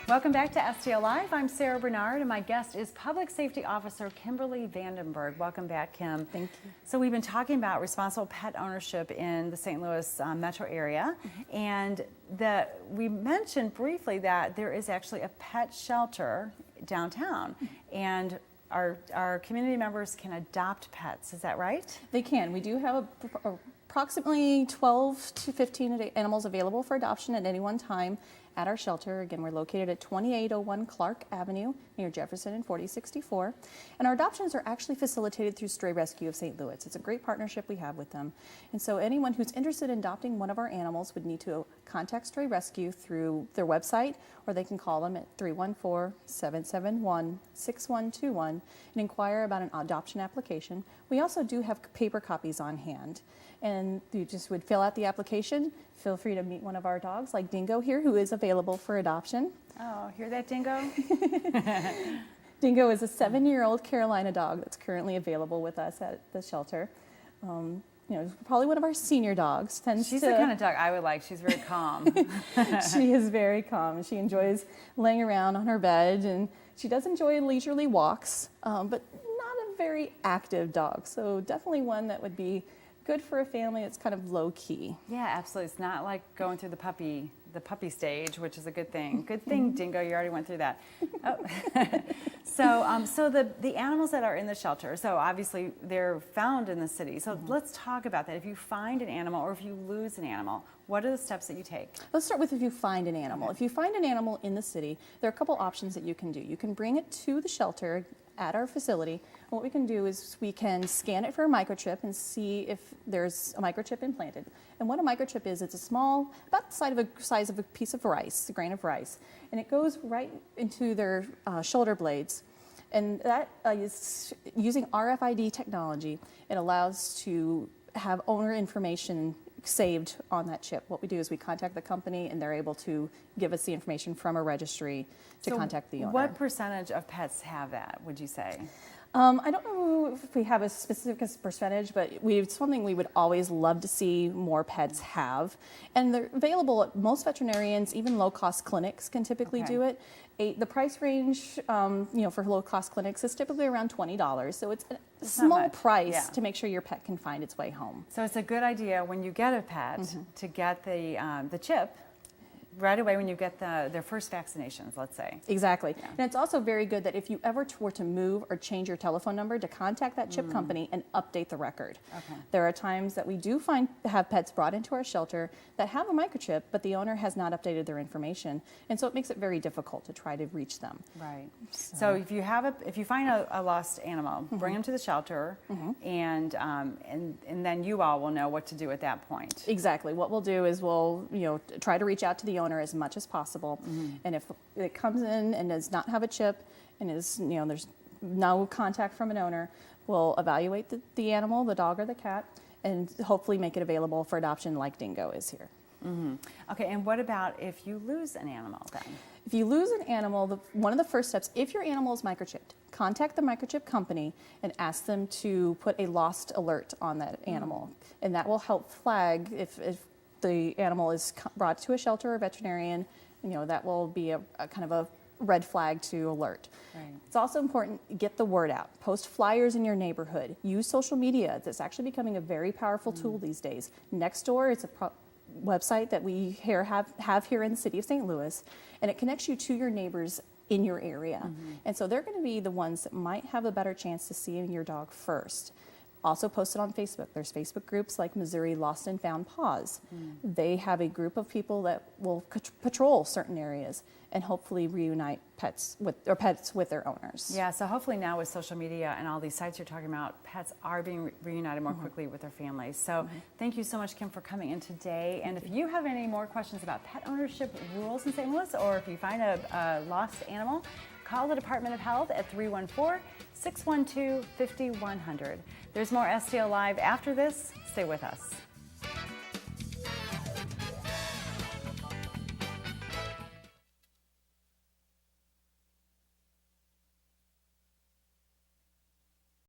Welcome back to STL Live. I'm Sarah Bernard, and my guest is Public Safety Officer Kimberly Vanden Berg. Welcome back, Kim. Thank you. So we've been talking about responsible pet ownership in the St. Louis metro area, and we mentioned briefly that there is actually a pet shelter downtown, and our community members can adopt pets. Is that right? They can. We do have approximately 12 to 15 animals available for adoption at any one time at our shelter. Again, we're located at 2801 Clark Avenue near Jefferson and 4064. And our adoptions are actually facilitated through Stray Rescue of St. Louis. It's a great partnership we have with them. And so anyone who's interested in adopting one of our animals would need to contact Stray Rescue through their website, or they can call them at 314-771-6121 and inquire about an adoption application. We also do have paper copies on hand. And you just would fill out the application. Feel free to meet one of our dogs, like Dingo here, who is available for adoption. Oh, hear that, Dingo? Dingo is a 7-year-old Carolina dog that's currently available with us at the shelter. Probably one of our senior dogs. She's the kind of dog I would like. She's very calm. She is very calm. She enjoys laying around on her bed, and she does enjoy leisurely walks, but not a very active dog. So definitely one that would be good for a family. It's kind of low key. Yeah, absolutely. It's not like going through the puppy stage, which is a good thing. Good thing, Dingo, you already went through that. Oh. So the animals that are in the shelter, so obviously they're found in the city. So let's talk about that. If you find an animal or if you lose an animal, what are the steps that you take? Let's start with if you find an animal. If you find an animal in the city, there are a couple options that you can do. You can bring it to the shelter at our facility. What we can do is we can scan it for a microchip and see if there's a microchip implanted. And what a microchip is, it's a small, about the size of a piece of rice, a grain of rice, and it goes right into their shoulder blades. And that is using RFID technology. It allows to have owner information saved on that chip. What we do is we contact the company, and they're able to give us the information from a regry to contact the owner. What percentage of pets have that, would you say? I don't know if we have a specific percentage, but it's something we would always love to see more pets have. And they're available at most veterinarians, even low-cost clinics can typically do it. The price range, for low-cost clinics is typically around $20. So it's a small price to make sure your pet can find its way home. So it's a good idea when you get a pet to get the chip right away when you get their first vaccinations, let's say. Exactly. Yeah. And it's also very good that if you ever were to move or change your telephone number, to contact that chip company and update the record. Okay. There are times that we do have pets brought into our shelter that have a microchip, but the owner has not updated their information. And so it makes it very difficult to try to reach them. Right. So if you find a lost animal, bring them to the shelter, and then you all will know what to do at that point. Exactly. What we'll do is we'll try to reach out to the owner as much as possible, and if it comes in and does not have a chip and is there's no contact from an owner, we'll evaluate the animal, the dog or the cat, and hopefully make it available for adoption like Dingo is here. Okay, and what about if you lose an animal then? If you lose an animal, one of the first steps, if your animal is microchipped, contact the microchip company and ask them to put a lost alert on that animal, and that will help flag if the animal is brought to a shelter or veterinarian, that will be a kind of a red flag to alert. Right. It's also important to get the word out. Post flyers in your neighborhood. Use social media. That's actually becoming a very powerful tool these days. Nextdoor is a website that we have here in the city of St. Louis, and it connects you to your neighbors in your area. And so they're going to be the ones that might have a better chance to see your dog first. Also posted on Facebook. There's Facebook groups like Missouri Lost and Found Paws. They have a group of people that will patrol certain areas and hopefully reunite pets with their owners. Yeah, so hopefully now with social media and all these sites you're talking about, pets are being reunited more quickly with their families. So thank you so much, Kim, for coming in today. And if you have any more questions about pet ownership rules in St. Louis, or if you find a lost animal, call the Department of Health at 314-612-5100. There's more STL Live after this. Stay with us.